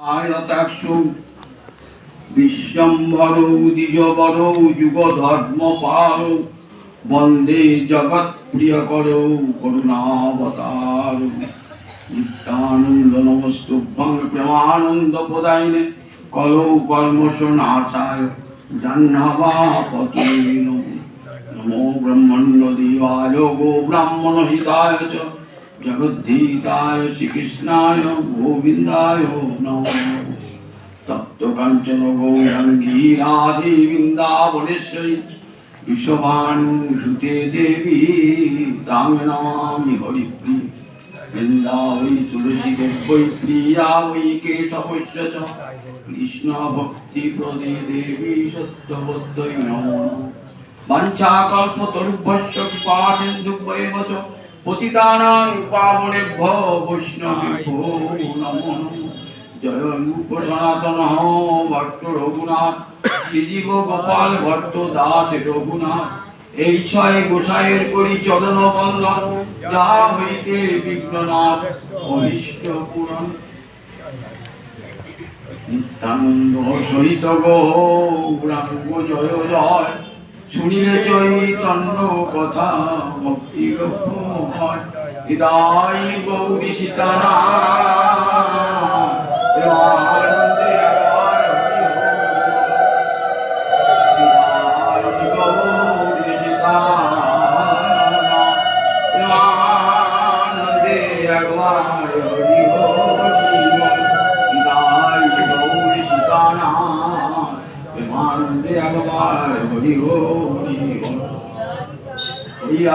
আয়তাক্ষু বিশ্বম্ভরৌ দ্বিজবরৌ যুগধর্মপারৌ বন্দে জগৎপ্রিয়করৌ করুণাবতারৌ নিত্যানন্দ নমস্তুভ্যং প্রেমানন্দপ্রদায়িনে কলৌ কর্মসনাশায় জাহ্নবাপতয়ে নমো নমো ব্রহ্মণ্যদেবায় গো ব্রাহ্মণহিতায় চ জগদ্ধিতায় শ্রীকৃষ্ণায় গোবিন্দায় নমো তপ্ত কাঞ্চন গৌরাঙ্গী রাধে বৃন্দাবনেশ্বরী বিশ্বভানুসুতে দেবী তাং নমামি হরিপ্রিয় বৃন্দা বৈ তুলসী দেবৈ প্রিয়া বৈ কেশবস্য চ কৃষ্ণ ভক্তি প্রদে দেবী সত্যবদ্যৈ নমো বাঞ্ছাকল্পতরুভ্যশ্চ কৃপাসিন্ধুভ্যেব চ পতিতানাং পাবনেভ্যো বৈষ্ণবেভ্যো নমো নমঃ জয় রূপ সনাতন ভট্ট রঘুনাথ শ্রীজীব গোপাল ভট্ট দাস রঘুনাথ এই ছয় গোসাইয়ের করি চরণ বন্দন যা হইতে বিঘ্ননাথ অনিষ্ট পূরণ নিত্যানন্দ সহিত গৌরাঙ্গ জয় জয় শুনিলে চৈতন্য কথা ভক্তি হয় হৃদয় গৌরী সীতানা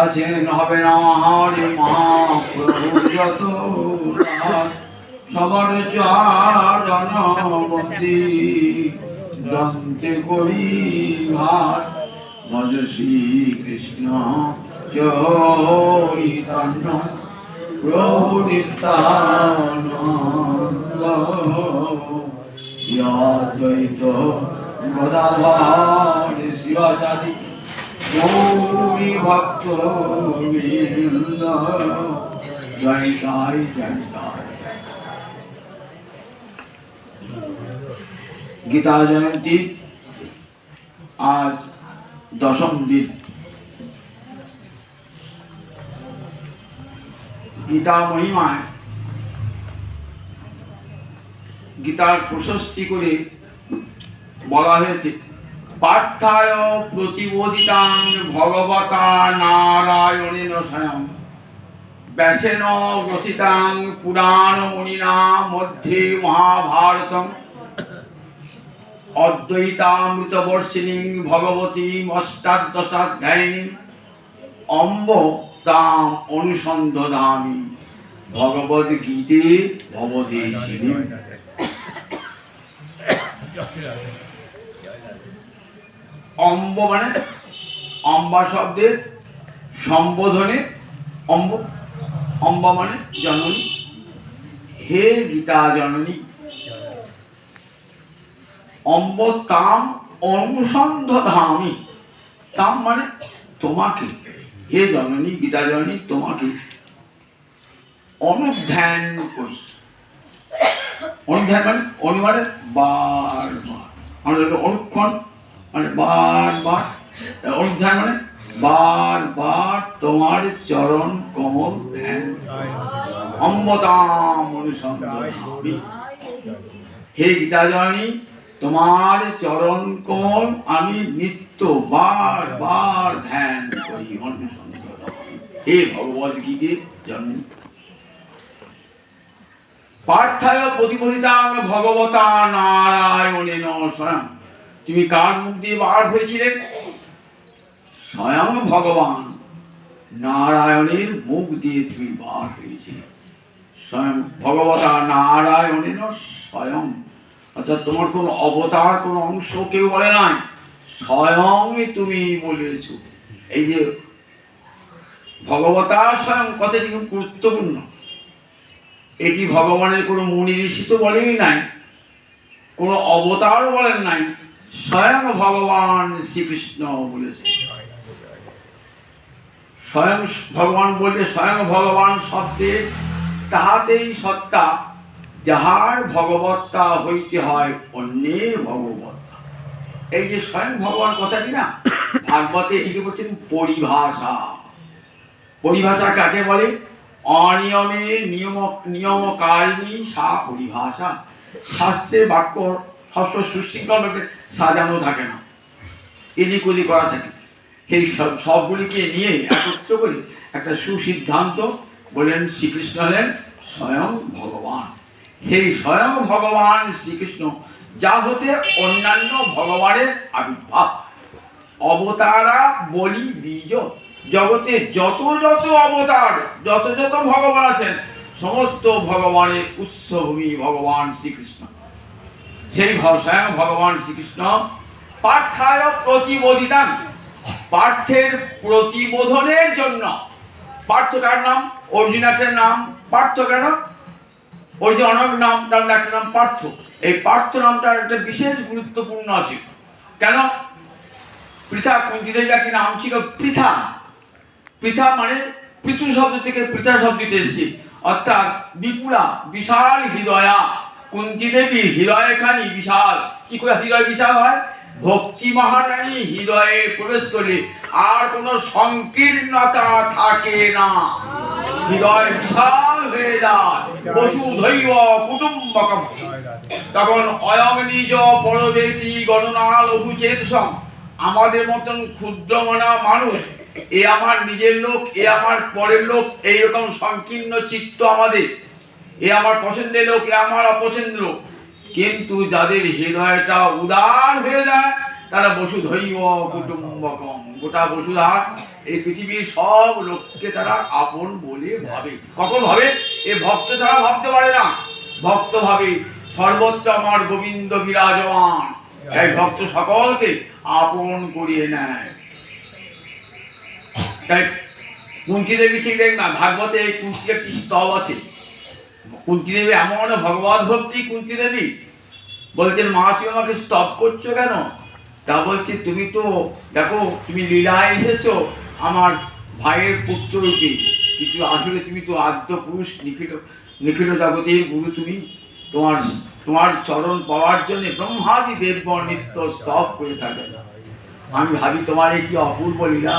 আছেন হবে না হরে মহাপ্রভু যত সবার জনমতি দন্তে করি ভার ভজ শ্রীকৃষ্ণ চৈতন্য প্রভু নিত্যানন্দ অদ্বৈত গদাধর শিবাচার্য গৌরী ভক্ত বৃন্দ জয় জয় জয় জয়। গীতা জয়ন্তী আজ দশম দিন। গীতা মহিমায় গীতার প্রশস্তি করে বলা হয়েছে পার্থায় প্রতিবোধিতাং ভগবতা নারায়ণেন স্বয়ং ব্যাসেন রচিতাং পুরাণ মুনিনা মধ্যে মহাভারতম অদ্বৈতামৃতবর্ষিণী ভগবতী অষ্টাদশাধ্যায়িনী অম্ব তাম অনুসন্ধদামি ভগবদ্গীতে ভবদেশিনী। অম্ব মানে অম্বা শব্দের সম্বোধনে অম্ব, অম্বা মানে জননী। হে গীতা জননী, অম্ব তাম অনুসন্ধধামি, তাম মানে তোমাকে, হে জননী গীতা জননী তোমাকে অনুধ্যান করি। অনুধ্যান মানে অনু মানে বারবার, অনুক্ষণ মানে বারবার, অনুধ্যান মানে বারবার তোমার চরণ কমল ধ্যান। অম্বতাম অনুসন্ধধামি, হে গীতা জননী তোমার চরণ কমল আমি নিত্য বারবার ধ্যান করি, অনুসন্ধধামি। হে ভগবদ্গীতে জননী পার্থায় প্রতিবোধিতাং ভগবতা নারায়ণেন স্বয়ং, তুমি কার মুখ দিয়ে বার হয়েছিলে? স্বয়ং ভগবান নারায়ণের মুখ দিয়ে তুমি বার হয়েছিলে। স্বয়ং ভগবতা নারায়ণেন স্বয়ং, অর্থাৎ তোমার কোনো অবতার কোনো অংশ কেউ বলে নাই, স্বয়ং তুমি বলেছ। এই যে ভগবতা স্বয়ং কথাটি খুব গুরুত্বপূর্ণ। এটি ভগবানের কোনো মুনি ঋষি তো বলেনি নাই, কোনো অবতারও বলেন নাই, স্বয়ং ভগবান শ্রীকৃষ্ণ বলেছে। স্বয়ং ভগবান বললে স্বয়ং ভগবান শব্দে তাহাতেই সত্তা যাহার ভগবত্তা হইতে হয় অন্যের ভগবত্তা। এই যে স্বয়ং ভগবান কথাটি না ভাগবতে এটিকে বলছেন পরিভাষা। পরিভাষা কাকে বলে? অনিয়মের নিয়মকারিণী সা পরিভাষা। শাস্ত্রের বাক্য সবসময় সুশৃঙ্খলভাবে সাজানো থাকে না, এদিক করা থাকে। সেই সবগুলিকে নিয়ে একত্র করে একটা সুসিদ্ধান্ত বলেন শ্রীকৃষ্ণ হলেন স্বয়ং ভগবান। সেই স্বয়ং ভগবান শ্রীকৃষ্ণ যা হতে অন্যান্য ভগবানের আবির্ভাব। অবতারা বলি বীজ। জগতে যত যত অবতার, যত যত ভগবান আছেন, সমস্ত ভগবানের উৎসভূমি ভগবান শ্রীকৃষ্ণ। সেই স্বয়ং ভগবান শ্রীকৃষ্ণ পার্থায় প্রতিবোধিতান, পার্থের প্রতিবোধনের জন্য। পার্থ কার নাম? অর্জুনের নাম পার্থ। কেন? অর্জুন অনেক নাম, তার একটা নাম পার্থ। এই পার্থ নামটার একটা বিশেষ গুরুত্বপূর্ণ আছে। কেন? পৃথা, কুন্তিদেবী একটি নাম ছিল পৃথা। পৃথা মানে পৃথু শব্দ থেকে পৃথা শব্দটি এসেছে, অর্থাৎ বিপুলা, বিশাল হৃদয়া। কুন্তিদেবী হৃদয়খানি বিশাল। কি করে হৃদয় বিশাল হয়? ভক্তি মহারানী হৃদয়ে প্রবেশ করলে আর কোনো সংকীর্ণতা থাকে না, হৃদয় বিশাল হয়ে যায়। বসুধৈব কুটুম্বকম। তখন অয়ং নিজ পরবেতি গণনা লঘু চেতসম। আমাদের মতন ক্ষুদ্রমনা মানুষ, এ আমার নিজের লোক, এ আমার পরের লোক, এইরকম সংকীর্ণ চিত্ত আমাদের। এ আমার পছন্দের লোক, এ আমার অপছন্দের লোক। কিন্তু যাদের হৃদয়টা উদার হয়ে যায় তারা বসুধৈব কুটুম্বকম, গোটা বসুধার এই পৃথিবীর সব লোককে তারা আপন বলে ভাবে। কখন ভাবে? এ ভক্ত ছাড়া ভাবতে পারে না। ভক্ত ভাবে সর্বত্র আমার গোবিন্দ বিরাজমান। এই ভক্ত সকলকে আপন করিয়ে নেয়। তাই কুন্তী দেবী ঠিক দেখ না, ভাগবতে এই কুন্তীর একটি স্তব আছে। কুন্তী দেবী এমন ভগবত ভক্তি। কুন্তী দেবী বলছেন, মা তুমি আমাকে স্তব করছো কেন? তা বলছে, তুমি তো দেখো, তুমি লীলায় এসেছো আমার ভাইয়ের পুত্র রূপে, কিন্তু আসলে তুমি তো আদ্য পুরুষ, নিখিল জগতের গুরু তুমি। তোমার চরণ পাওয়ার জন্য ব্রহ্মাদি দেবগণ নিত্য স্তব করে থাকে। আমি ভাবি তোমার এই কি অপূর্ব লীলা।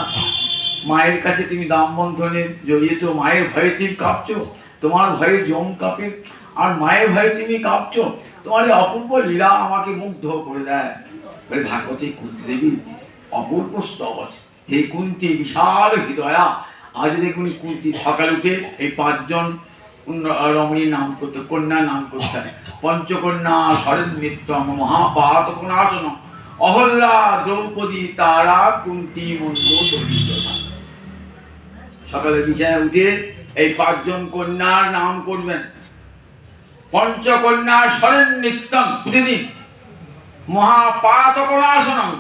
মায়ের কাছে তুমি দাম বন্ধনে জড়িয়েছো, মায়ের ভয়ে তুমি কাঁপছো, তোমার ভয়ে জম কাঁপে, আর মায়ের ভয়ে তুমি কাঁপছো। তোমার এই অপূর্ব লীলা আমাকে মুগ্ধ করে দেয়। ভাগবতী কুন্তী দেবী অপূর্ব স্তব আছে। সেই কুন্তী বিশাল হৃদয়া। আজ দেখুন কুন্তী সকাল উঠে এই 5 জন রমণীর নাম করতে, কন্যার নাম করতে হয়। পঞ্চকন্যা শরণ মিত্র মহাপাতকনাশন অহল্যা দ্রৌপদী তারা কুন্তী মন্দ দরিদ্রতা। সকালে বিছানায় উঠে এই 5 জন কন্যার নাম করবেন। পঞ্চকন্যা শরণ নিত্যম, প্রতিদিন। মহাপাতকনাশনম,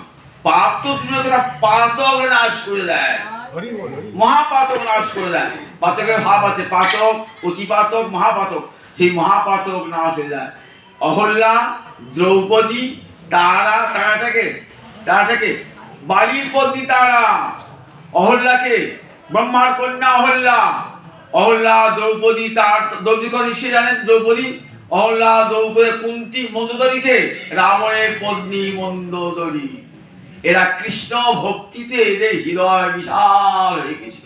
পাপ তো দূরের কথা, পাতক নাশ করে দেয়। মহাপাতক নাশ করে দেয়। পাতকের ভাব আছে, পাতক, অতিপাতক, মহাপাতক। সেই মহাপাতক নাশ হয়ে যায়। অহল্যা, দ্রৌপদী, তারা, তারাটাকে বালির পত্নী তারা। অহল্যাকে ব্রহ্মার কন্যা অহল্যা। অহল্যা, দ্রৌপদী, তার দ্রৌপদী কথা নিশ্চয়ই জানেন। দ্রৌপদী, অহল্যা, দ্রৌপদী, কুন্তী মন্দোদরীকে রাবণের পত্নী মন্দোদরী। এরা কৃষ্ণ ভক্তিতে এদের হৃদয় বিশাল হয়ে গেছে।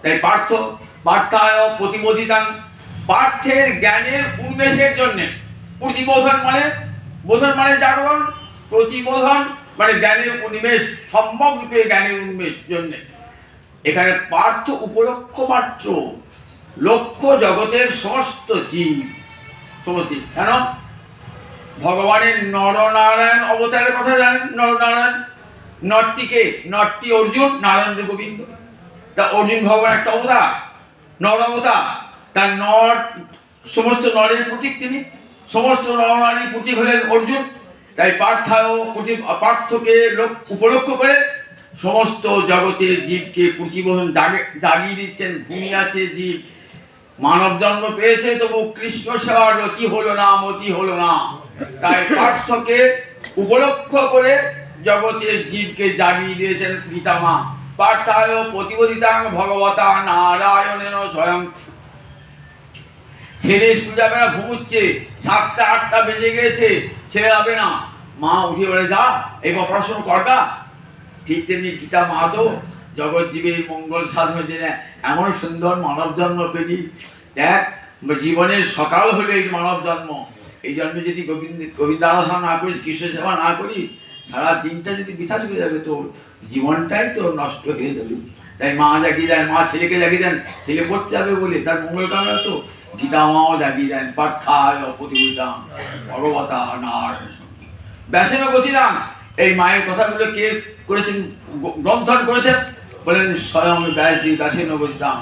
তাই পার্থায় প্রতিবোধিতাং, পার্থের জ্ঞানের উন্মেষের জন্য। প্রতিবোধন মানে জাগরণ, প্রতিবোধন মানে জ্ঞানের উন্মেষ, সম্যক রূপে জ্ঞানের উন্মেষ জন্য। এখানে পার্থ উপলক্ষ মাত্র, লক্ষ্য জগতের সমস্ত জীব। কেন? ভগবানের নরনারায়ণ অবতারের কথা জানেন। নরনারায়ণ, নরটি অর্জুন, নারায়ণ গোবিন্দ। তা অর্জুন ভগবান একটা অবতার, নর অবতার। তার নর, সমস্ত নরের প্রতীক তিনি, সমস্ত নরনারীর প্রতীক হলেন অর্জুন। তাই পার্থকে উপলক্ষ করে সমস্ত জগতের জীবকে প্রতিবোধন জাগিয়ে দিচ্ছেন। ঘুমিয়ে আছে জীব, মানব জন্ম পেয়েছে, তবু কৃষ্ণ সেবার রতি হলো না, মতি হলো না। তাই পার্থকে উপলক্ষ করে জগতের জীবকে জাগিয়ে দিয়েছেন পিতামা। পার্থায় প্রতিবোধিতাং ভগবতা নারায়ণেন স্বয়ং। ছেলে স্কুল যাবে না, ঘুমুচ্ছে, 7টা 8টা বেজে গেছে, ছেলে যাবে না। মা উঠে বলে, যা এই পড়াশোনা করগা। ঠিক তেমনি গীতা মা তো জগৎ জীবের মঙ্গল সাধনের জন্য এমন সুন্দর মানব জন্ম পেলি। দেখ, জীবনের সকাল হলে এই মানব জন্ম, এই জন্মে যদি গোবিন্দ আরাধনা না করিস, কৃষ্ণ সেবা না করিস, সারা দিনটা যদি বৃথা চলে যাবে, তোর জীবনটাই তো নষ্ট হয়ে যাবে। তাই মা জাগিয়ে দেন, মা ছেলেকে জাগিয়ে দেন, ছেলে পড়তে যাবে বলে, তার মঙ্গল কামনা তো গীতা মাও জাগিয়ে দেন। পার্থায় প্রতিবিধান ভগবতা নারায়ণ ব্যাসেন গতিদান। এই মায়ের কথাগুলো কে করেছেন, গ্রন্থন করেছেন? বলেন স্বয়ং ব্যাসজি। ব্যাসেন গতিদান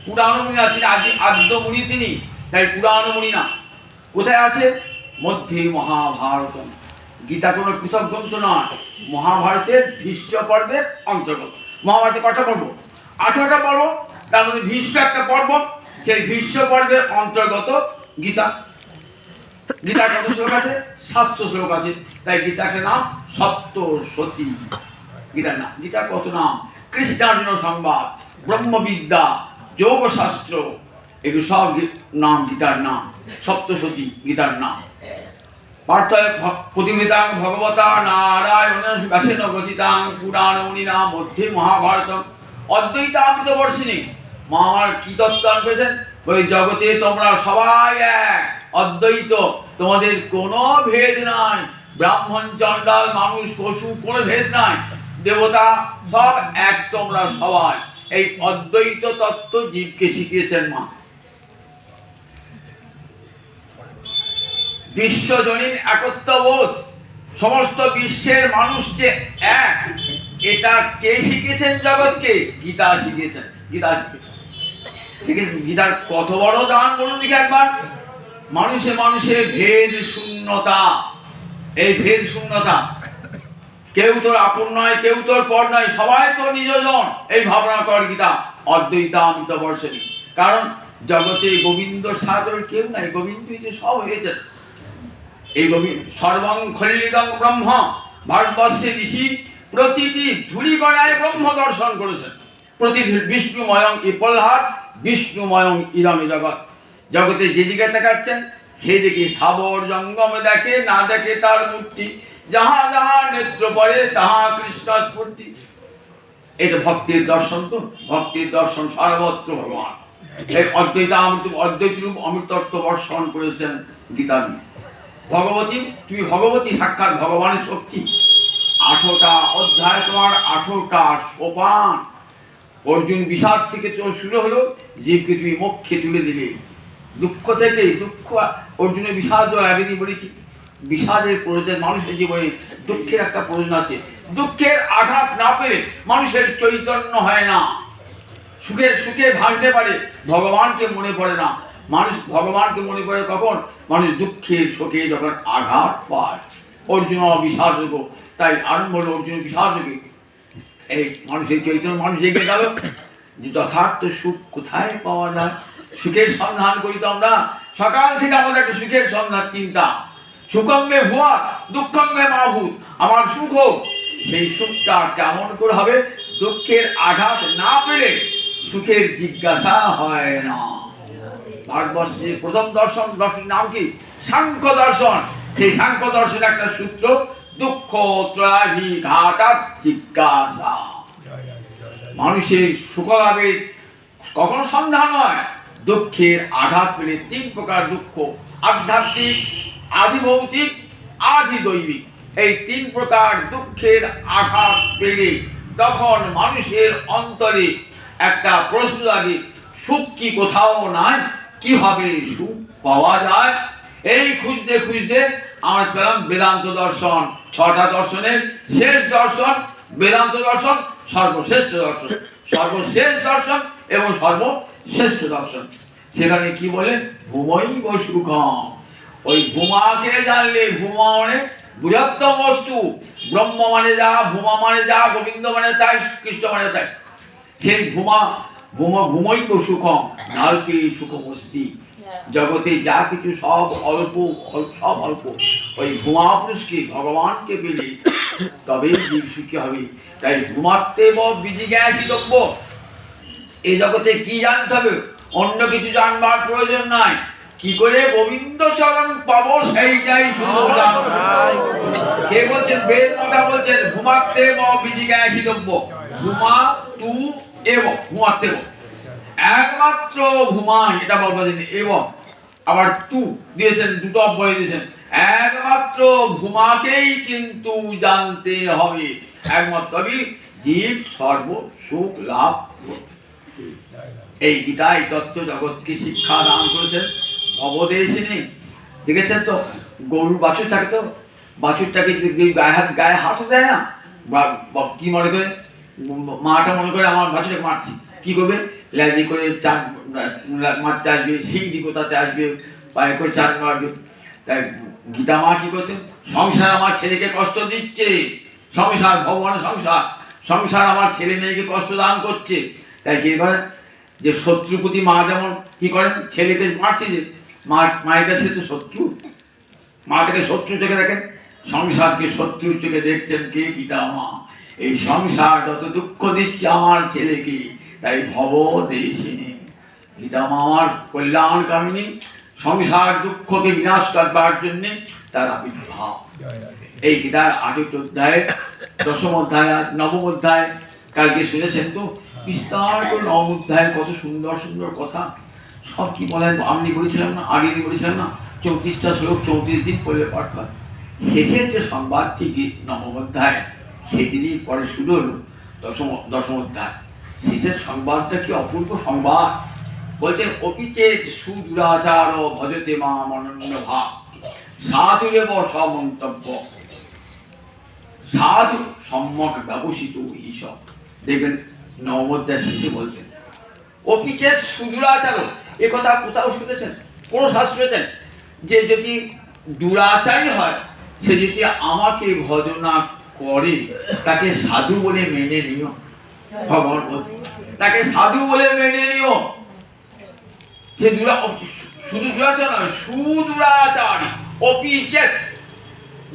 পুরাণমুনি না, তিনি আদ্যমুনি তিনি, তাই পুরাণমুনি না। কোথায় আছে? মধ্যে মহাভারত। গীতা কোনো পৃথক গ্রন্থ নয়, মহাভারতের ভীষ্ম পর্বের অন্তর্গত। মহাভারতের কটা পর্ব? 18টা পর্ব, তার মধ্যে ভীষ্ম একটা পর্ব। সেই ভীষ্ম পর্বের অন্তর্গত গীতা। গীতা কত শ্লোক আছে? 700 শ্লোক আছে। তাই গীতার নাম সপ্তশতী। গীতার নাম, গীতার কত নাম? কৃষ্ণার্জুন সংবাদ, ব্রহ্মবিদ্যা, যোগশাস্ত্র, এগুলো সব নাম গীতার নাম। সপ্তশতী গীতার নাম। পার্থয় প্রতিবিধান ভগবতা নারায়ণ ব্যাসেন গতিতাং পুরাণমুনিনা মধ্যে মহাভারত অদ্বৈতামৃত বর্ষিণী। মা আমার কি তত্ত্ব পেয়েছেন? ওই জগতে তোমরা সবাই এক, অদ্বৈত, তোমাদের কোনো ভেদ নাই। ব্রাহ্মণ, চণ্ডাল, মানুষ, পশু, কোনো ভেদ নাই। দেবতা সব এক, তোমরা সবাই। এই অদ্বৈত তত্ত্ব জীবকে শিখিয়েছেন মা। বিশ্বজনীন একত্ববোধ, সমস্ত বিশ্বের মানুষ যে এক, এটা কে শিখিয়েছেন জগৎকে? গীতা শিখিয়েছেন। গীতা শিখিয়েছেন। গীতার কত বড় দান বলুন দেখি একবার। মানুষে মানুষের ভেদ শূন্যতা, এই ভেদ শূন্যতা, কেউ তোর আপন নয়, কেউ তোর পর নয়, সবাই তোর নিজজন, এই ভাবনা কর গীতা অদ্বৈতামৃত বর্ষিণী। কারণ জগতে গোবিন্দ সাধন কেউ নাই, গোবিন্দই যে সব হয়েছেন। এই গোবিন্দ সর্বং খলিলিদং ব্রহ্ম, ভারতবর্ষে ঋষি প্রতিটি ধূলি কণায় ব্রহ্ম দর্শন করেছেন। প্রতিটি বিষ্ণুময়ং ই প্রহ্লাদ, বিষ্ণুময়ং ইদমে জগৎ। জগতে যেদিকে তাকাচ্ছেন সেই দিকে স্থাবর জঙ্গমে দেখে, না দেখে তার মূর্তি। যাহা যাহা নেত্র পড়ে তাহা কৃষ্ণ স্ফূর্তি। এটা ভক্তির দর্শন। তো ভক্তির দর্শন সর্বত্র ভগবান। এই অদ্বৈত রূপ অমৃতত্ব বর্ষণ করেছেন গীতা। ভগবতী, তুমি ভগবতী, সাক্ষাৎ ভগবানের শক্তি। 18টা অধ্যায়, তোমার 18টা সোপান। অর্জুন বিষাদ থেকে তো শুরু হলো, জীবকে তুমি মোক্ষে তুলে দিলে। দুঃখ থেকে, দুঃখ অর্জুনের বিষাদ আগেই বলেছি। বিষাদের প্রয়োজন মানুষের জীবনে, দুঃখের একটা প্রয়োজন আছে। দুঃখের আঘাত না পেলে মানুষের চৈতন্য হয় না। সুখে ভাঙতে পারে, ভগবানকে মনে পড়ে না। মানুষ ভগবানকে মনে করে কখন? মানুষ দুঃখের শোকে যখন আঘাত পায়। অর্জুন বিষাদ যোগ, তাই আরম্ভ হলো অর্জুন বিষাদ যোগে। এই মানুষের চৈতন্য, মানুষ জেগে গেল যে যথার্থ সুখ কোথায় পাওয়া যায়। সুখের সন্ধান করি তো আমরা, সকাল থেকে আমাদের একটা সুখের সন্ধান, চিন্তা। সুখঙ্গে ভুয়া, দুঃখঙ্গে মাহুত। আমার সুখ হোক, সেই সুখটা কেমন করে হবে? দুঃখের আঘাত না পেলে সুখের জিজ্ঞাসা হয় না। ভারতবর্ষের প্রথম দর্শনের নাম কি? সাংখ্য দর্শন। সেই সাংখ্য দর্শন একটা সূত্র, দুঃখ ত্রাভিঘাতাৎ জিজ্ঞাসা। মানুষের সুখ লাভের কখনো সন্ধান হয়। দুঃখের আঘাত পেলে 3 প্রকার দুঃখ: আধ্যাত্মিক, আধিভৌতিক, আধিদৈবিক। এই 3 প্রকার দুঃখের আঘাত পেলে তখন মানুষের অন্তরে একটা প্রশ্ন লাগে, সুখ কি কোথাও নাই? কিভাবে সুখ পাওয়া যায়? এই খুঁজতে খুঁজতে আমরা পেলাম বেদান্ত দর্শন। 6টা দর্শনের শেষ দর্শন বেদান্ত দর্শন, সর্বশ্রেষ্ঠ দর্শন। সর্বশেষ দর্শন এবং সর্বশ্রেষ্ঠ দর্শন। সেখানে কি বলে? ভূমৈব সুখম। ওই ভূমাকে জানলে, ভূমা মানে বৃহত্তম বস্তু। ব্রহ্ম মানে যা, ভূমা মানে যা, গোবিন্দ মানে তাই, কৃষ্ণ মানে তাই। সেই ভূমৈব সুখম, নাল্পি সুখমস্তি। জগতে যা কিছু সব অল্প, সব অল্প। ওই ভূমা পুরুষকে, ভগবানকে পেলে তবেই জীব সুখী হবে। তাই ভূমাত্মে বিজিজ্ঞাসিতব্য। এই জগতে কি জানতে হবে? অন্য কিছু জানবার প্রয়োজন নাই। কি করে গোবিন্দ চরণ পাবো সেইটাই শুধু জানো। কে বলছেন? বেদ কথা বলছেন, ঘুমাতে বিধিগায় হিতব্য, ঘুমা তু এবং ঘুমাতে একমাত্র ঘুমাই, এটা বলবেন এবং আবার তু দিয়েছেন, দুটো অব্যয় দিয়েছেন, একমাত্র ঘুমাকেই কিন্তু জানতে হবে, একমাত্র জীব সর্ব সুখ লাভ। এই গীতায় তত্ত্ব জগৎকে শিক্ষা দান করেছেন ভবদেশে নেই। দেখেছেন তো, গরুর বাছুর থাকে তো, বাছুরটাকে গায়ে হাত দেয় না, কি মনে করে মাটা মনে করে আমার বাছুরটাকে মারছি, কি করবে? ল্যাজি করে চার মারতে আসবে, সিংড়ি কোথাতে আসবে, পায়ে করে চার মারবে। তাই গীতা মা কি করছেন? সংসার আমার ছেলেকে কষ্ট দিচ্ছে, সংসার ভগবানের সংসার, সংসার আমার ছেলে মেয়েকে কষ্ট দান করছে। তাই কি করেন? যে শত্রুপতি মা যেমন কি করেন, ছেলেকে মারছে, যে মায়ের কাছে তো শত্রু, মা থেকে শত্রু চোখে দেখেন, সংসারকে শত্রুর চোখে দেখছেন কে? গীতা মা। এই সংসার যত দুঃখ দিচ্ছে আমার ছেলেকে, তাই ভব দেশিনী গীতা মা আমার কল্যাণ কামিনী, সংসার দুঃখকে বিনাশ করবার জন্যে তার আবির্ভাব। এই গীতার ৮ অধ্যায়, ১০ম অধ্যায়, নবম অধ্যায় কালকে শুনেছেন তো, বিস্তার করে ৯ম অধ্যায় কত সুন্দর সুন্দর কথা সব কি বলেন, আপনি বলেছিলাম না, আগে বলেছিলাম না, ৩৪টা শ্লোক ৩৪ দিন পড়লে পাঠ হয়। শেষের যে সংবাদটি ৯ম অধ্যায়, সেদিনই পরে শুরু হলো ১০ম অধ্যায়। শেষের সংবাদটা কি অপূর্ব সংবাদ! বলছেন, অপিচেত সুদুরাচার ভজতে মা অনন্য ভাব, সাধুরেব সমন্তব্য, সাধু সম্যক ব্যবসিত এইসব। দেখবেন ৯ম অধ্যায় শেষে বলছেন, অপিচেত সুদুরাচার। এ কথা কোথাও শুনেছেন? কোন শাস্ত্র শুনেছেন যে যদি দুরাচারী হয়, সে যদি আমাকে ভজনা করে, তাকে সাধু বলে মেনে নিও। ভগবান বলছে তাকে সাধু বলে মেনে নিও। সে শুধু দুরাচার নয়, সুদুরাচারী। অপিচেত,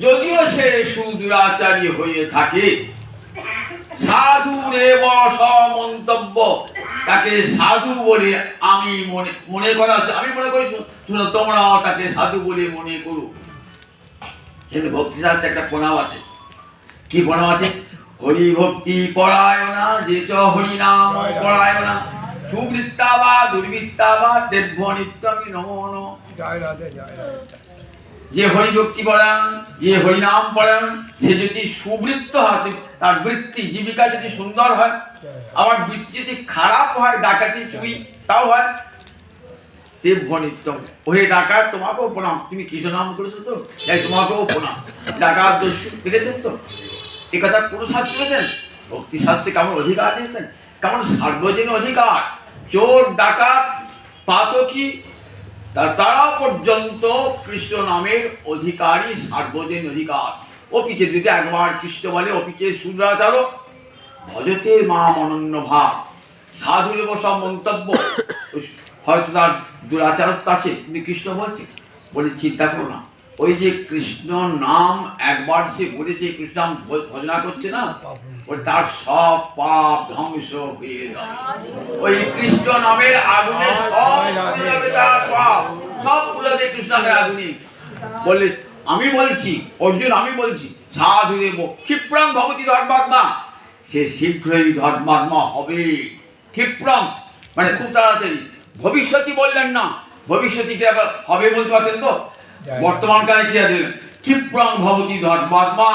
যদিও সে সুদুরাচারী হয়ে থাকে, সাধুরেব সমন্তব্য, তাকে সাধু বলে আমি মনে করা, আমি মনে করি, শুনো তোমরাও তাকে সাধু বলে মনে করো। সেটা ভক্তিশাস্ত্রে একটা প্রণাম আছে। কি প্রণাম আছে? হরি ভক্তি পরায়ণা, যে চ হরি নাম পরায়ণা, সুবৃত্তা বা দুর্বৃত্তা বা দেব্য নিত্যমি নমো নমঃ। যে হরিভক্তি পরায়ণ, যে হরিনাম পরায়ণ, সে যদি সুবৃত্ত হয়, তার বৃত্তি জীবিকা যদি সুন্দর হয়, আবার বৃত্তি যদি খারাপ হয়, ডাকাতি চুরি তাও হয়, দেব্য নিত্যম, ওহে ডাকাত তোমাকেও প্রণাম, তুমি কৃষ্ণ নাম করেছো তো, তাই তোমাকেও প্রণাম। ডাকাত দস্যু, দেখেছেন তো? এ কথা পুরো শাস্ত্র বলেছেন। ভক্তি শাস্ত্রে কেমন অধিকার দিয়েছেন, কেমন সার্বজনীন অধিকার। চোর ডাকাত পাতকী তারাও পর্যন্ত কৃষ্ণ নামের অধিকারী, সার্বজনীন অধিকার। অপিচে যদি একবার কৃষ্ণ বলে, অপিচে সুদুরাচার ভজতে মা অনন্য ভাব, সাধুরেব সব মন্তব্য। হয়তো তার দুরাচারত্ব আছে, কিন্তু কৃষ্ণ বলছে, বলে চিন্তা করো না, ওই যে কৃষ্ণ নাম একবার সে বলেছে, কৃষ্ণ নাম ভজনা করছে না, ওই তার সব পাপ ধ্বংস হয়ে যাবে। ওই কৃষ্ণ নামের আগুনে সব পুড়ে যাবে, তার পাপ সব পুড়ে যাবে কৃষ্ণ নামের আগুনে। বললে আমি বলছি অর্জুন, আমি বলছি, সাধুরেব ক্ষিপ্রং ভবতি ধর্মাত্মা, সে শীঘ্রই ধর্মাত্মা হবে। ক্ষিপ্রং মানে খুব তাড়াতাড়ি, ভবিষ্যৎই বললেন না, ভবিষ্যৎকে আবার হবে বলতে পারতেন তো, বর্তমান কালে কি আছে? ক্ষিপ্রং ভবতি ধর্মাত্মা,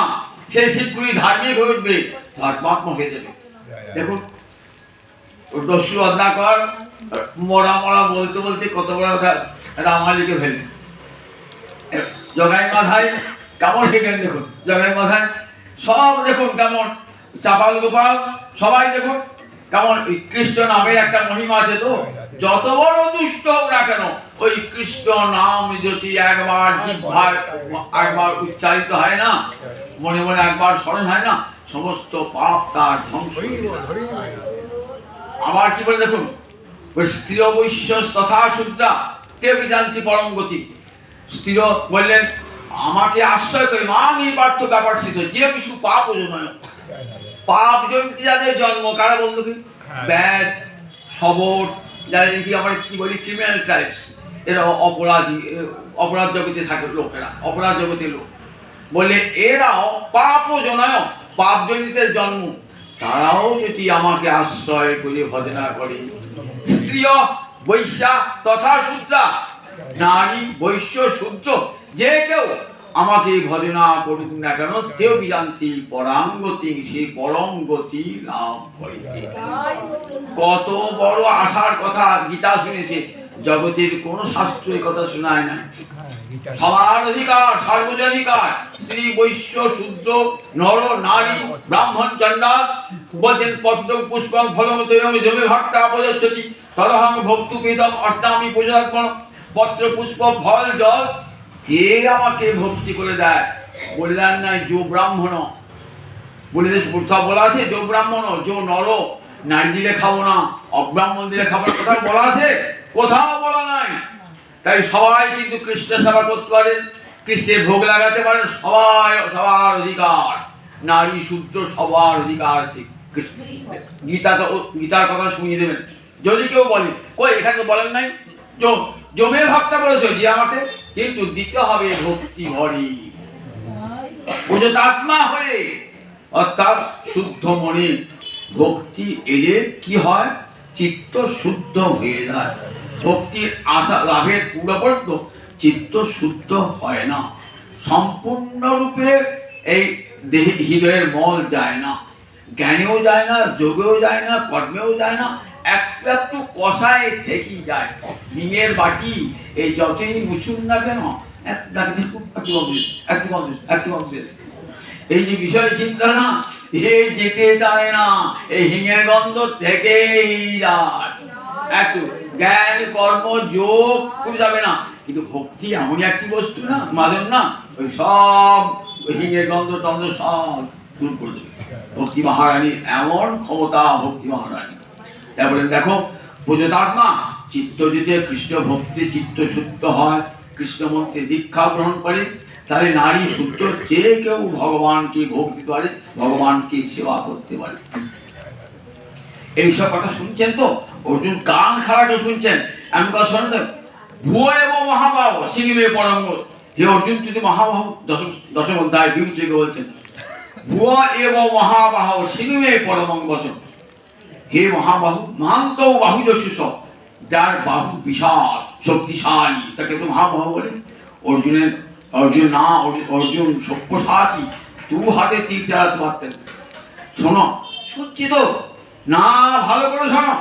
সে শীঘ্রই ধার্মিক হয়ে উঠবে, ধর্মাত্মা হয়ে যাবে। দেখুন দস্যু অধ্যা কর, মরা মরা বলতে বলতে কত বড় কথা রামালিকে ফেলে। জগাই মাথায় কেমন হেঁটেন দেখুন, জগাই মাথায় সব দেখুন কেমন, চাপাল গোপাল সবাই দেখুন কেমন। কৃষ্ণ নামের একটা মহিমা আছে তো, যত বড় দুষ্ট হোক না কেন, ওই কৃষ্ণ নাম যদি একবার জিহ্বায় একবার উচ্চারিত হয় না, মনে মনে একবার স্মরণ হয় না, সমস্ত পাপ তার ধ্বংস হয়ে যায়। আবার কি বলে দেখুন, ওই স্থির বৈশ্য তথা শুদ্রা তে বিজান্তি পরম গতি। স্থির বললেন, আমাকে আশ্রয় করে মামি পার্থ ব্যাপারস্থিত যে কিছু পাপ ওজনয়, পাপ জনিত যাদের জন্ম, কারা বলতো কি? ব্যাধ, সবর, যাদের কি আমরা কি বলি ক্রিমিনাল ট্রাইবস, এরা অপরাধী, অপরাধ জগতে থাকে লোকেরা, অপরাধ জগতের লোক বলে এরাও পাপজনয়, পাপজনিতের জন্ম, তারাও যদি আমাকে আশ্রয় করে ভজনা করে, স্ত্রী বৈশ্যা তথা শূদ্রা, নারী বৈশ্য শূদ্র যে কেউ আমাকে ভজনা করুক না কেন, তেও বিজান্তি পরাঙ্গতি, সেই পরম গতি লাভ করিতে। কত বড় আশার কথা গীতা শুনেছে, জগতের কোন শাস্ত্র এই কথা শোনায় না। সবার অধিকার, সার্বজনিকার, স্ত্রী বৈশ্য শূদ্র নর নারী ব্রাহ্মণ চণ্ডাল বলছেন পত্র পুষ্পং ফলং তৈরং জমে ভক্তা প্রদর্শতি তদহং ভক্তুপীতম অষ্টামি পূজার্পণ। পত্র পুষ্প ফল জল যে আমাকে ভক্তি করে দেয়, বলে দেন নাই যো ব্রাহ্মণ, বলে কোথাও বলা আছে যো ব্রাহ্মণ যো নর, নারী দিলে খাবো না, অব্রাহ্মণ দিলে খাবো না, কোথাও বলা আছে? কোথাও বলা নাই। তাই সবাই কিন্তু কৃষ্ণ সেবা করতে পারেন, কৃষ্ণের ভোগ লাগাতে পারেন, সবাই, সবার অধিকার, নারী শূদ্র সবার অধিকার আছে। কৃষ্ণ গীতার কথা শুনিয়ে দেবেন যদি কেউ বলে, কই এখানে বলেন নাই জমে ভক্তা বলেছো যে আমাকে, কিন্তু দিতে হবে ভক্তি ভরি, আত্মা হয়ে, অর্থাৎ শুদ্ধ মনে ভক্তি এলে কি হয়, চিত্ত শুদ্ধ হয়ে যায়। ভক্তির আশা লাভের পূর্বপর্যন্ত চিত্ত শুদ্ধ হয় না, সম্পূর্ণরূপে এই দেহে হৃদয়ের মল যায় না, জ্ঞানেও যায় না, যোগেও যায় না, কর্মেও যায় না, একটু কষায় থেকেই যায়। হিঙের বাটি এই যতই মুছুন না কেন একটু এই যে বিষয় চিন্তা না, এই যেতে চায় না, এই হিঙের গন্ধ থেকেই যায়। একটু জ্ঞান কর্ম যোগ করে যাবে না, কিন্তু ভক্তি এমনই একটি বস্তু না, মাজন না, ওই সব হিঙের গন্ধ টন্ধ সব দূর করে দেবে। ভক্তি মহারানীর এমন ক্ষমতা, ভক্তি মহারানী। তাই বলেন দেখো প্রজতাত্মা চিত্ত যদি কৃষ্ণ ভক্তি চিত্ত শুদ্ধ হয়, কৃষ্ণ মন্ত্রে দীক্ষা গ্রহণ করে, তাহলে নারী শুদ্ধ যে কেউ ভগবানকে ভোগ দিতে পারে, ভগবানকে সেবা করতে পারে। এইসব কথা শুনছেন তো, অর্জুন কান খাড়া শুনছেন। এমন কথা শোনেন, ভুয় এবং মহাবাহ সিনেমে পরঙ্গ, হে অর্জুন যদি মহাবাহ দশম অধ্যায় বিভূ থেকে বলছেন, ভুয়া এবং মহাবাহ সিনেমে পরমং বচন, হে মহাবাহু মান্ত বাহু যশুষ, যার বাহু বিশাল শক্তিশালী তাকে তো মহাবাহু বলে। অর্জুন সব্যসাচী, দু হাতে তীর চালাতে পারতেন। শোনো, শুনছি তো না, ভালো করে শোনো,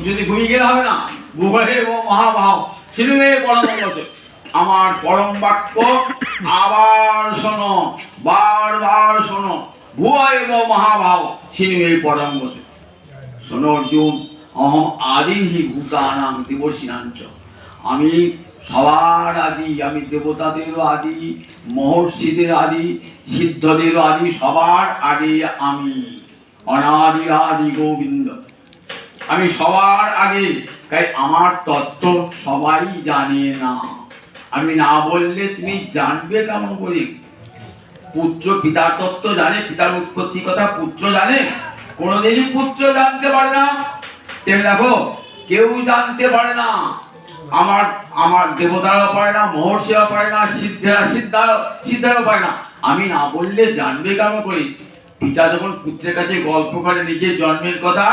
যদি ঘুমিয়ে গেলে হবে না। ভুয়ে এবং মহাবাহ সিনেমে পরমং বচন, আমার পরম বাক্য আবার শোনো, বারবার শোনো। ভুয়া এবং মহাভাব সিনেমে পরম বচন। শোনো অর্জুন, অহম আদি ভূতানাং দেবসিনাঞ্চ, আমি সবার আদি, আমি দেবতাদেরও আদি, মহর্ষিদের আদি, সিদ্ধদেরও আদি, সবার আগে আমি, অনাদি আদি গোবিন্দ, আমি সবার আগে। তাই আমার তত্ত্ব সবাই জানে না, আমি না বললে তুমি জানবে কেমন করে? পুত্র পিতার তত্ত্ব জানে, পিতার উৎপত্তির কথা পুত্র জানে? কোনদিনই পুত্র জানতে পারে না। তেমনি দেখো কেউ জানতে পারে না, আমার দেবতারাও পারে না, মহর্ষিরাও পারে না, সিদ্ধারাও পারে না। আমি না বললে জানবে কেমন করে? পিতা যখন পুত্রের কাছে গল্প করে নিজের জন্মের কথা,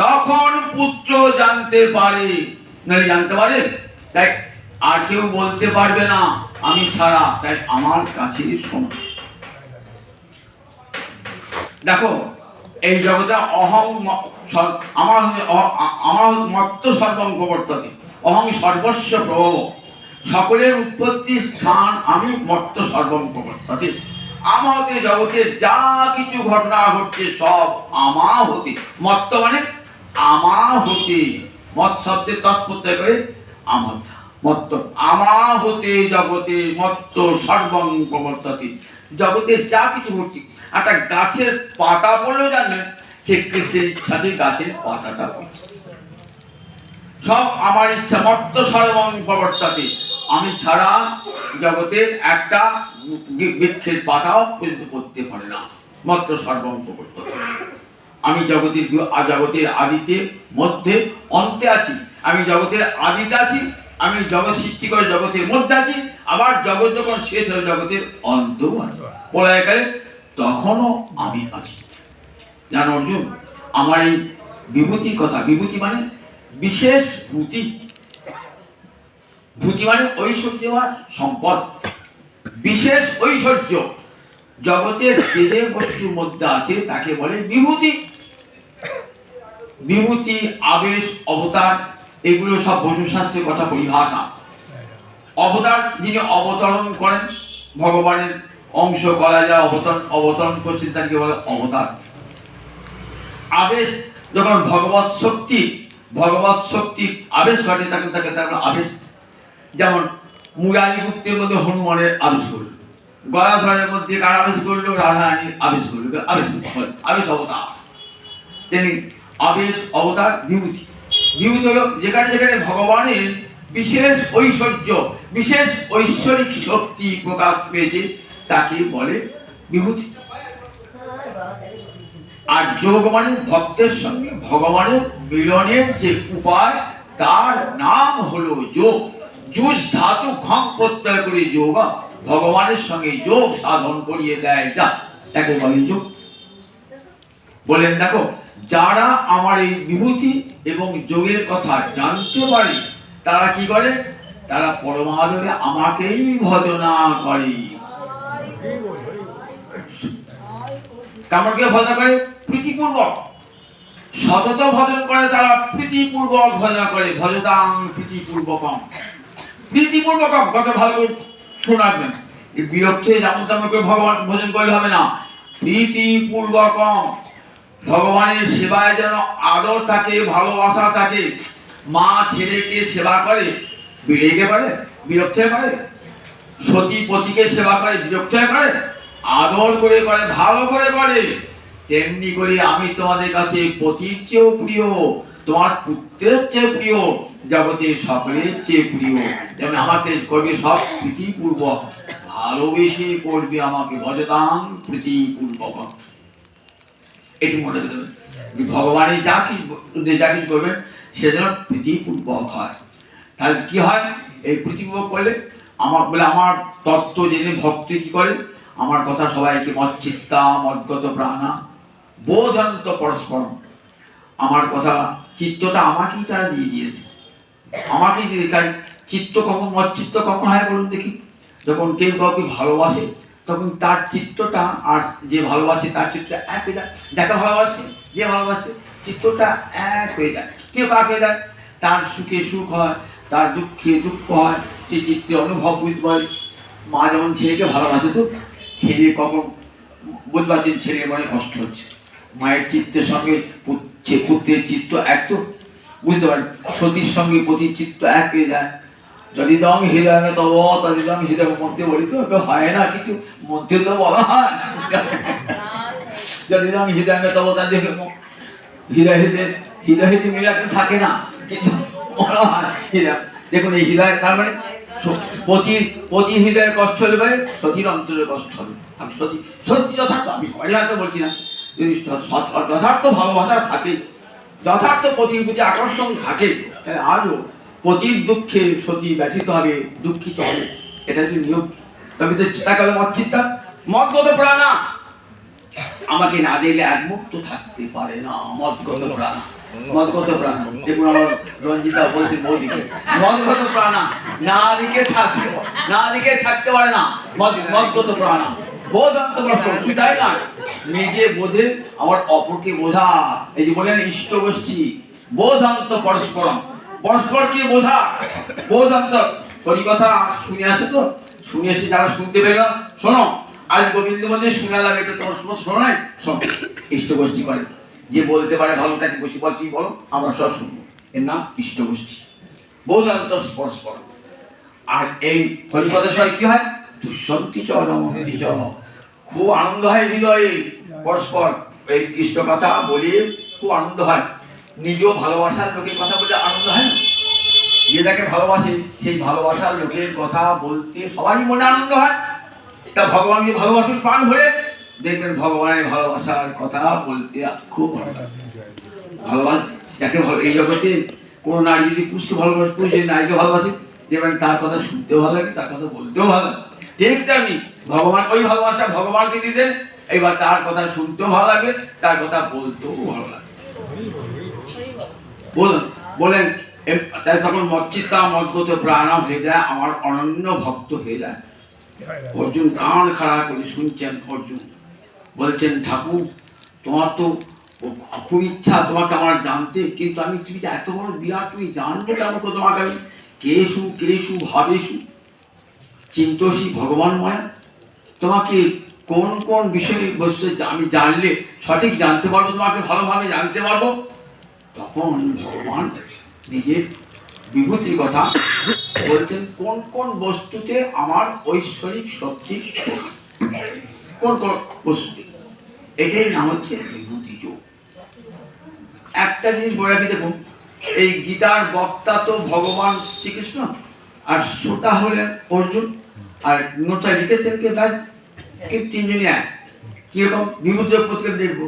তখন পুত্র জানতে পারে, নাহলে জানতে পারে? তাই আর কেউ বলতে পারবে না আমি ছাড়া, তাই আমার কাছে শোনো। দেখো এই জগতে অহং আমার মত্ত সর্বং প্রবর্ততে, অহং সর্বস্ব প্রভব, সকলের উৎপত্তি স্থান আমি মত্ত সর্বং প্রবর্ততে। আমাদের জগতের যা কিছু ঘটনা ঘটছে সব আমা হতে, মত্ত মানে আমা হতে, মত শব্দের তৎপ্রত্যয় করে আমার মত্ত, আমা হতে জগতে মত্ত সর্বং প্রবর্ততে। জগতে যা কিছু ঘটছে, একটা গাছের পাতা বললেও জানবেন সে কৃষ্ণের ইচ্ছাতে গাছের পাতাটা পড়ছে, সব আমার ইচ্ছা। মত্ত সর্বং প্রবর্ততে, আমি ছাড়া জগতের একটা বৃক্ষের পাতাও পর্যন্ত পড়তে পারে না। মত্ত সর্বং প্রবর্ততে, আমি জগতের আদিতে মধ্যে অন্তে আছি, আমি জগতের আদিতে আছি, আমি জগৎ সৃষ্টি করে জগতের মধ্যে আছি, আবার জগৎ যখন শেষ হয়ে জগতের অন্তও আছে, প্রলয়কালে তখনও আমি আছি। জানো অর্জুন, আমার এই বিভূতির কথা, বিভূতি মানে বিশেষ ভূতি, ভূতি মানে ঐশ্বর্য বা সম্পদ, বিশেষ ঐশ্বর্য জগতের যে যে বস্তুর মধ্যে আছে তাকে বলে বিভূতি। বিভূতি, আবেশ, অবতার এগুলো সব বসু শাস্ত্রের কথা, পরিভাষা। অবতার যিনি অবতরণ করেন, ভগবানের অংশ করা যায়, অবতরণ করছেন তাকে বলে অবতার। আবেশ, যখন ভগবত শক্তি আবেশ ঘটে তাকে তাকে তাকে আবেশ। যেমন মুরারি গুপ্তের মধ্যে হনুমানের আবেশ করল, গদাধরের মধ্যে কার আবেশ করলো, রাধারানীর আবেশ করলো, আবেশ অবতার। তেমনি আবেশ, অবতার, বিভূতি। বিভূতি হলো যেখানে যেখানে ভগবানের বিশেষ ঐশ্বর্য, বিশেষ ঐশ্বরিক শক্তি প্রকাশ পেয়েছে তাকে বলে বিভূতি। আর যোগ মানে ভক্তের সঙ্গে ভগবানের মিলনের যে উপায়, তার নাম হলো যোগ। যুজ ধাতু ঘং প্রত্যয় করে যোগ, ভগবানের সঙ্গে যোগ সাধন করিয়ে দেয় যা, তাকে বলে যোগ। বলেন দেখো, যারা আমার এই বিভূতি এবং যোগের কথা জানতে পারে তারা কি করে, তারা পরমাদরে আমাকেই ভজনা করে। কামড়কে ভজনা করে প্রীতিপূর্বক, সতত ভজন করে, তারা প্রীতিপূর্বক ভজনা করে। ভজতাং প্রীতিপূর্বকম, প্রীতিপূর্বকম কত ভালো করে শোনাবেন। এই বিরক্ত যেমন তেমন করে ভগবান ভজন করলে হবে না, প্রীতিপূর্বকম। ভগবানের সেবায় যেন আদর থাকে, ভালোবাসা থাকে। মা ছেলেকে সেবা করে, বেড়ে পারে, বিরক্ত হয়ে পারে। সতী পতিকে সেবা করে, বিরক্ত হয়ে পারে, আদর করে করে, ভালো করে করে। তেমনি করে আমি তোমাদের কাছে পতির চেয়েও প্রিয়, তোমার পুত্রের চেয়ে প্রিয়, জগতের সকলের চেয়ে প্রিয়। যেমন আমাকে করবে সব প্রীতিপূর্বক, ভালোবেসে করবে আমাকে। ভজতাং প্রীতিপূর্বক, এটি মনে রাখবেন যে ভগবানের যা কিছু করবেন সেজন্য প্রীতিপূর্বক হয়। তাহলে কি হয়, এই প্রীতিপূর্বক করলে আমার বলে আমার তত্ত্ব জেনে ভক্ত কি করে, আমার কথা সবাইকে মচ্চিত্তা মদ্গত প্রাণা বোধন্ত পরস্পর। আমার কথা চিত্তটা আমাকেই তারা দিয়ে দিয়েছে, আমাকেই দিয়ে। কারণ চিত্ত কখন মচ্চিত্ত কখন হয় বলুন দেখি, যখন কেউ কাউকে ভালোবাসে তখন তার চিত্তটা আর যে ভালোবাসে তার চিত্ত এক হয়ে যায়। যাকে ভালোবাসে, যে ভালোবাসে, চিত্তটা এক হয়ে যায়। কেউ কাকে যায়, তার সুখে সুখ হয়, তার দুঃখে দুঃখ হয়, সেই চিত্তের অনুভব বুঝতে পারে। মা যেমন ছেলেকে ভালোবাসে, তো ছেলে কখন বুঝতে পারছেন ছেলের মনে কষ্ট হচ্ছে, মায়ের চিত্তের সঙ্গে পুত্রের চিত্ত এক, তো বুঝতে পারেন। সতীর সঙ্গে পতির চিত্ত এক হয়ে যায়। যদি দং হৃদয় তব তদি দং হৃদয়, মধ্যে বলি তো হয় না কিছু, মধ্যে তো বলা হয়। যদি দং হৃদয় তব তাদের হৃদয় হৃদয় মিলাতে থাকে না, কিন্তু বলা হয় হৃদয়। দেখুন এই হৃদয়, তার মানে পতির হৃদয়ে কষ্ট হলে পারে, সতীর অন্তরে কষ্ট হবে। আমি সত্যি যথার্থ, আমি সবাই হয়তো বলছি না, যদি যথার্থ ভালোবাসা থাকে, যথার্থ পতির প্রতি আকর্ষণ থাকে, আজও পতির দুঃখে সতী ব্যথিত হবে, দুঃখিত হবে, এটা যদি নিয়ম। তবে তো চিন্তা করলে মচ্চিত্তা মদগত প্রাণা, আমাকে না দেখলে এক মুক্ত থাকতে পারে না। মদগত প্রাণা, মদগত প্রাণা। দেখুন আমার রঞ্জিতা বলছে বৌদিকে, মদগত প্রাণা, না লিখে থাকতে পারে না। মদগত প্রাণা, বোধন্ত শুধু তাই না, নিজে বোঝে আমার অপরকে বোঝা। এই যে বলেন ইষ্ট গোষ্ঠী, বোধান্ত পরস্পরম, পরস্পরকে বোঝা, বোধান্ত। শরী কথা শুনে আসে, তো শুনে এসে যারা শুনতে পেল, শোনো আজ গোবিন্দ মন্দির শুনালাম, এটা তোমার শোনো নাই, শোনো। ইষ্ট গোষ্ঠী করে, যে বলতে পারে ভালো তাকে বসে বলছি বলো, আমরা সব শুনবো, এর নাম ইষ্ট গোষ্ঠী। বোধান্ত পরস্পর। আর এই হরিপদের সময় কি হয়, দুঃসন্তি চরমতি চ, খুব আনন্দ হয় হৃদয়ে, পরস্পর এই কৃষ্ণ কথা বলে খুব আনন্দ হয়। নিজেও ভালোবাসার লোকের কথা বলে আনন্দ হয় না, যে যাকে ভালোবাসে সেই ভালোবাসার লোকের কথা বলতে সবারই মনে আনন্দ হয়। তা ভগবানকে ভালোবাসুন প্রাণ ভরে, দেখবেন ভগবানের ভালোবাসার কথা বলতে খুব ভালো লাগে। ভালোবাসা যাকে এই জগতে কোনো নারী যদি পুরুষকে ভালোবাসে, পুরুষ যদি নারীকে ভালোবাসে, যেমন তার কথা শুনতেও ভালো লাগে, তার কথা বলতেও ভালো লাগে, ঠিক তেমনি ভগবান ওই ভালোবাসা ভগবানকে দিতেন, এবার তার কথা শুনতেও ভালো লাগে, তার কথা বলতেও ভালো লাগে। বলেন তাই তখন মচ্চিত্তা মদ্গত প্রাণা হয়ে যায়, আমার অনন্য ভক্ত হয়ে যায়। অর্জুন কান খাড়া করে শুনছেন। অর্জুন বলছেন, ঠাকুর তোমার তো খুব ইচ্ছা তোমাকে আমার জানতে, কিন্তু আমি তুমি যে এত বড় বিরাট, তুমি জানবো কেন তোমাকে আমি? কেশু ভাবেশু চিন্তসী ভগবান মায়া, তোমাকে কোন কোন বিষয়ে বস্তু আমি জানলে সঠিক জানতে পারবো, তোমাকে ভালোভাবে জানতে পারবো? তখন ভগবান নিজের বিভূতির কথা বলছেন, কোন কোন বস্তুতে আমার ঐশ্বরিক শক্তি, কোন কোন বস্তুতে, এটাই নাম হচ্ছে বিভূতি যোগ। একটা জিনিস বলে রাখি, দেখুন এই গীতার বক্তা তো ভগবান শ্রীকৃষ্ণ, আর শ্রোতা হলেন অর্জুন, আর নোটা লিখেছেন কে? দাস। কিন্তু তিনজনই এক। কিরকম বিভূতি যোগ প্রত্যেকে দেখবো।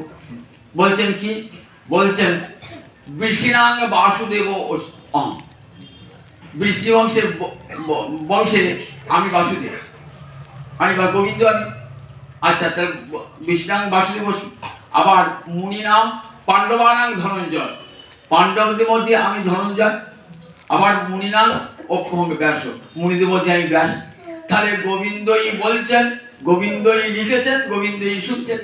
বলছেন কি? বলছেন বৃষিণাঙ্গ বাসুদেব অহং, বৃষ্টি বংশের বংশে আমি বাসুদেব, আমি বা গোবিন্দ আমি। আচ্ছা, তাহলে বৃষিণাং বাসুদেব। আবার মুনি নাম পাণ্ডবানাং ধনঞ্জয়, পাণ্ডবদের মধ্যে আমি ধনঞ্জয়। আবার মুনি নাম অক্ষম ব্যাস, মুনিদের মধ্যে আমি ব্যাস। তাহলে গোবিন্দই বলছেন, গোবিন্দই লিখেছেন, গোবিন্দই শুনছেন,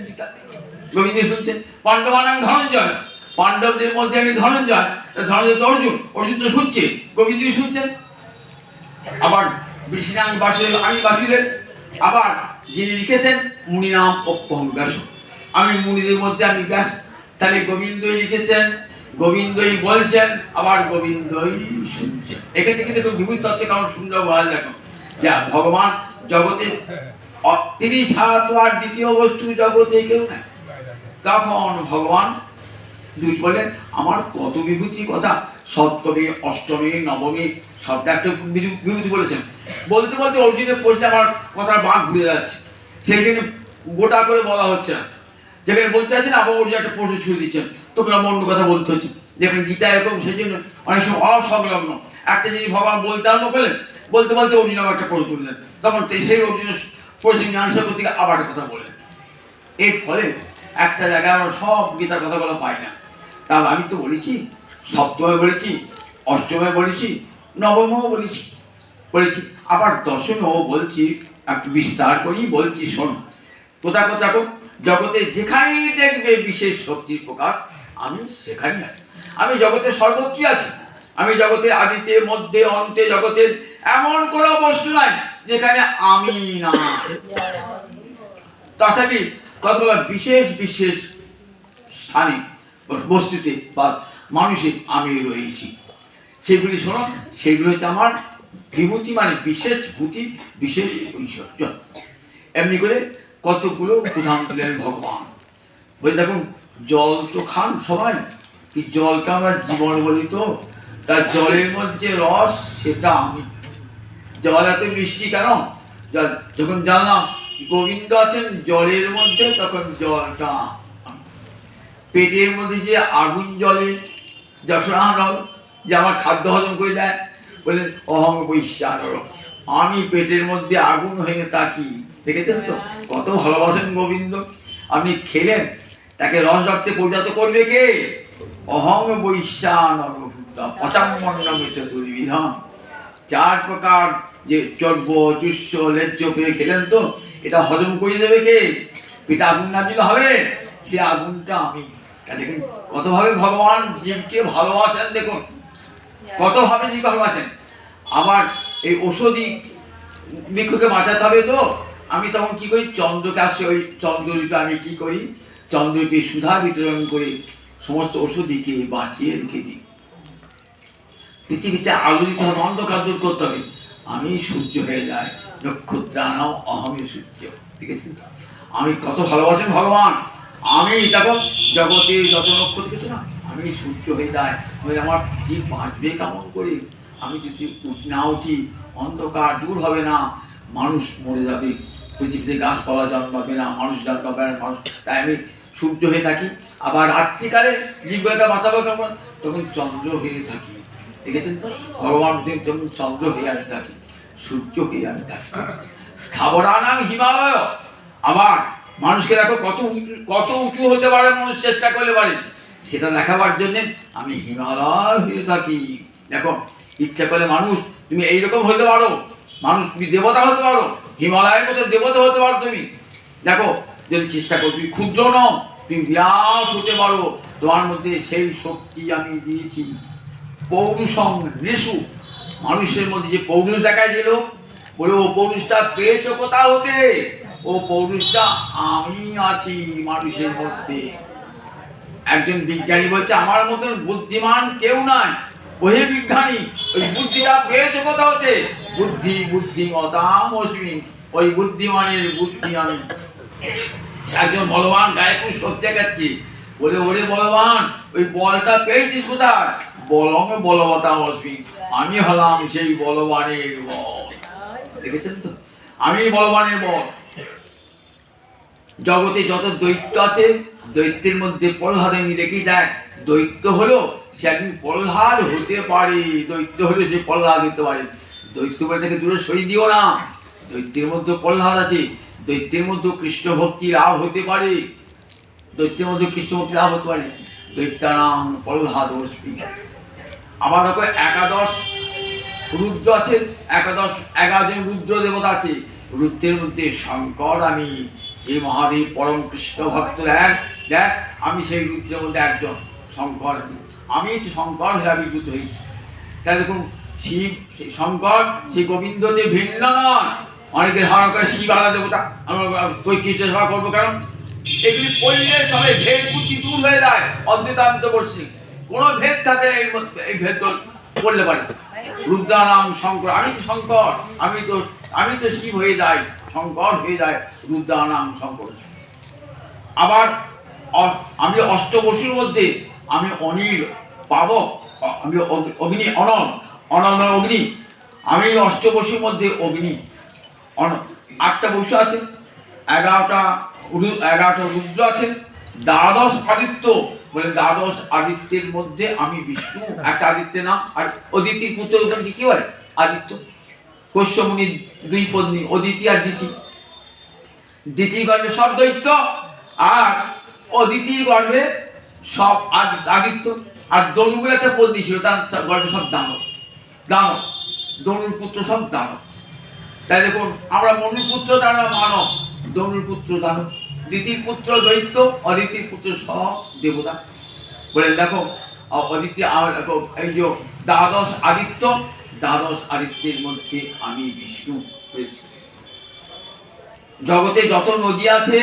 গোবিন্দই শুনছেন। পাণ্ডবানাং ধনঞ্জয়, পাণ্ডবদের মধ্যে আমি ধনঞ্জয়, ধনঞ্জয় তো অর্জুন, অর্জুন তো শুনছে, গোবিন্দই শুনছেন। আবার বৃষিণাং বাসুদেব, আমি বাসুদেব। আবার যিনি লিখেছেন মুনি নাম অক্ষম ব্যাস, আমি মুনিদের মধ্যে আমি ব্যাস। তাহলে গোবিন্দই লিখেছেন, গোবিন্দই বলছেন, আবার গোবিন্দই শুনছেন। এখান থেকে দেখুন বিভূতি তত্ত্বে কারণ সুন্দর বলা দেখো, যা ভগবান জগতে তিনি ছাড়া তো আর দ্বিতীয় বস্তু জগতে কেউ নাই। তখন ভগবান দুই বলেন, আমার কত বিভূতি কথা, সপ্তমী অষ্টমী নবমী সবটা একটা বিভূতি বলেছেন। বলতে বলতে অর্জুনের পড়তে আমার কথার বাঁক ঘুরে যাচ্ছে, সেই জন্য গোটা করে বলা হচ্ছে না। যেখানে বলতে আছেন আবার অর্জুন একটা প্রশ্ন ছুড়ে দিচ্ছেন, তোকে অন্য কথা বলতে হচ্ছে। যেখানে গীতা এরকম, সেই জন্য অনেক সময় অসংলগ্ন একটা জিনিস ভগবান বলতে আরম্ভ করলেন, বলতে বলতে অর্জুন আবার একটা প্রশ্ন তুললেন, তখন সেই অর্জুনের প্রশ্ন আনসার করতে আবার কথা বললেন। এর ফলে একটা জায়গায় আমরা সব গীতার কথাগুলো পাই না। তা আমি তো বলেছি, সপ্তমে বলেছি, অষ্টমে বলেছি, নবমেও বলেছি, আবার দশমেও বলছি, একটু বিস্তার করেই বলছি। শোন, কোথা কোথা জগতে যেখানেই দেখবে বিশেষ শক্তির প্রকাশ, আমি সেখানেই আছি। আমি জগতে সর্বত্রই আছি। আমি জগতে আদিতে মধ্যে অন্তে জগতের এমন কোনো বস্তু নাই যেখানে আমি না। তথাপি কতগুলো বিশেষ বিশেষ স্থানে বস্তুতে বা মানুষে আমি রয়েছি, সেগুলি শোনো। সেগুলো হচ্ছে আমার বিভূতি, মানে বিশেষ ভূতি, বিশেষ ঐশ্বর্য। এমনি করে কতগুলো উদাহরণ দিলেন ভগবান। বলে দেখুন, জল তো খান সবাই, কি জলকে আমরা জীবন বলি তো, তার জলের মধ্যে রস সেটা আমি। জল এত মিষ্টি কেন? যখন জানলাম গোবিন্দ আছেন জলের মধ্যে, তখন জলটা পেটের মধ্যে যে আগুন জলে যশোরানল, যে আমার খাদ্য হজম করে দেয়, বলে অহং বৈশ্যানর, আমি পেটের মধ্যে আগুন হয়ে থাকি। দেখেছেন তো কত ভালোবাসেন গোবিন্দ। আপনি খেলেন, তাকে রস রক্তে পরিণত করবে কে? অহং বৈশ্যানর চতুর্বিধান, 4 প্রকার যে চর্ব তুষ্য লেজ্জ পেয়ে খেলেন, তো এটা হজম করে দেবে কে? পেটে আগুন না দিলে হবে? সে আগুনটা আমি। দেখেন কতভাবে ভগবান জীবকে ভালোবাসেন, দেখুন কতভাবে জীব ভালোবাসেন। আবার এই ঔষধি বৃক্ষকে বাঁচাতে হবে, তো আমি তখন কি করি? চন্দ্রকে আসছে, ওই চন্দ্ররূপে আমি কি করি? চন্দ্ররূপে সুধা বিতরণ করে সমস্ত ঔষধিকে বাঁচিয়ে রেখে দিই। পৃথিবীতে আলো দিতে হবে, অন্ধকার দূর করতে হবে। আমি সূর্য হয়ে যায়, নক্ষত্রানাও অহমই সূর্য। দেখেছেন তো আমি কত ভালোবাসেন ভগবান। আমি দেখো জগতে যত নক্ষত্র কিছু না, আমি সূর্য হয়ে যায়। আমার জীব বাঁচবে কেমন করে? আমি যদি না উঠি, অন্ধকার দূর হবে না, মানুষ মরে যাবে, পৃথিবীতে গাছপালা জন্মাবে না, মানুষ জন্মাবে না, মানুষ। তাই আমি সূর্য হয়ে থাকি। আবার রাত্রিকালে জীবকে বাঁচাবো কেমন? তখন চন্দ্র হয়ে থাকি। দেখেছেন তো ভগবান যেমন চন্দ্র হয়ে আসে থাকে, সূর্য হয়ে আসে থাকে। স্থাবরানাং হিমালয়, আবার মানুষকে দেখো কত উঁচু হতে পারে মানুষ চেষ্টা করলে পারে, সেটা দেখাবার জন্য আমি হিমালয় হয়ে থাকি। দেখো ইচ্ছা করলে মানুষ তুমি এইরকম হতে পারো, মানুষ তুমি দেবতা হতে পারো, হিমালয়ের মতো দেবতা হতে পারো তুমি। দেখো যদি চেষ্টা করো, তুমি ক্ষুদ্র নও, তুমি বিরাট হতে পারো, তোমার মধ্যে সেই শক্তি আমি দিয়েছি। পৌরুষং ঋষু, মানুষের মধ্যে যে পৌরুষ দেখায় লোক, বলে ও পৌরুষটা পেয়েছো কোথা হতে? ও পৌরুষটা আমি আছি মানুষের মধ্যে। একজন বিজ্ঞানী বলছে আমার মতন বুদ্ধিমান কেউ নাই, ওই বিজ্ঞানী ওই বুদ্ধিটা পেয়েছো কোথা হতে? বুদ্ধিমতাম অস্মি, ওই বুদ্ধিমানের বুদ্ধি আমি। একজন বলবান গায়ে শক্তি দেখাচ্ছি, বলে ওরে বলবান ওই বলটা পেয়েছিস কোথায়? বলমে বলবতা অস্মি, আমি হলাম সেই বলবানের বল। দেখেছেন তো, আমি বলবানের বল। জগতে যত দৈত্য আছে, দৈত্যের মধ্যে প্রহ্লাদ আমি দেখি দেখ, দৈত্য হলো সে একদিন প্রহ্লাদ হতে পারে, দৈত্য হলে সে প্রহ্লাদ হতে পারে। দৈত্য বলে তাকে দূরে সরিয়ে দিও না, দৈত্যের মধ্যে প্রহ্লাদ আছে, দৈত্যের মধ্যে কৃষ্ণ ভক্তি লাভ হতে পারে, দৈত্যের মধ্যে কৃষ্ণ ভক্তি লাভ হতে পারে। দৈত্যানাং প্রহ্লাদ অস্মি। আবার দেখো একাদশ রুদ্র আছে, 11 জন রুদ্র দেবতা আছে, রুদ্রের মধ্যে শঙ্কর আমি, এই মহাদেব পরম কৃষ্ণ ভক্ত দেখ দেখ, আমি সেই রুদ্রের মধ্যে একজন, শঙ্কর আমি শঙ্কর হয়ে আবির্ভূত হয়েছি। তাই দেখুন শিব সেই শঙ্কর সেই গোবিন্দ যে ভিন্ন নয়। অনেকে ধারণা করে শিব আলাদা দেবতা, আমরা ওই কৃষ্ণ সেবা করবো কেন? এগুলি পড়লে সবাই ভেদ বুদ্ধি দূর হয়ে যায়, অদ্বৈতান্ত বর্ষী কোনো ভেদ থাকে এর মধ্যে, এই ভেদ করলে পারে। রুদ্রানাম শঙ্কর, আমি তো শঙ্কর, আমি তো শিব হয়ে যাই, শঙ্কর হয়ে যায় রুদ্রানাম শঙ্কর। আবার আমি অষ্টবসুর মধ্যে আমি অনিল পাবক, আমি অগ্নি অনল, অনল অগ্নি, আমি অষ্টবসুর মধ্যে অগ্নি। 8টা বসু আছে, 11টা রুদ্র আছে, 12 আদিত্য, বলে 12 আদিত্যের মধ্যে আমি বিষ্ণু। একটা আদিত্যের নাম, আর অদিতির পুত্র কি বলে আদিত্য। কশ্যমুনির 2 পত্নী অদিতি আর দিতি, দিতির গর্ভে সব দৈত্য, আর অদিতির গর্ভে সব আদিত্য। আর দনু বলে একটা পত্নী ছিল, তার গর্ভে সব দানব, দনুর পুত্র সব দানব। তাই দেখুন আমরা মনুর পুত্র তারা মানব, দনুর পুত্র দানব, দিতির পুত্র দৈত্য, অদিতির পুত্র সব দেবতা। বলেন দেখো অদিতি, দেখো এই যে 12 আদিত্য, 12 আদিত্যের মধ্যে আমি বিষ্ণু। জগতে যত নদী আছে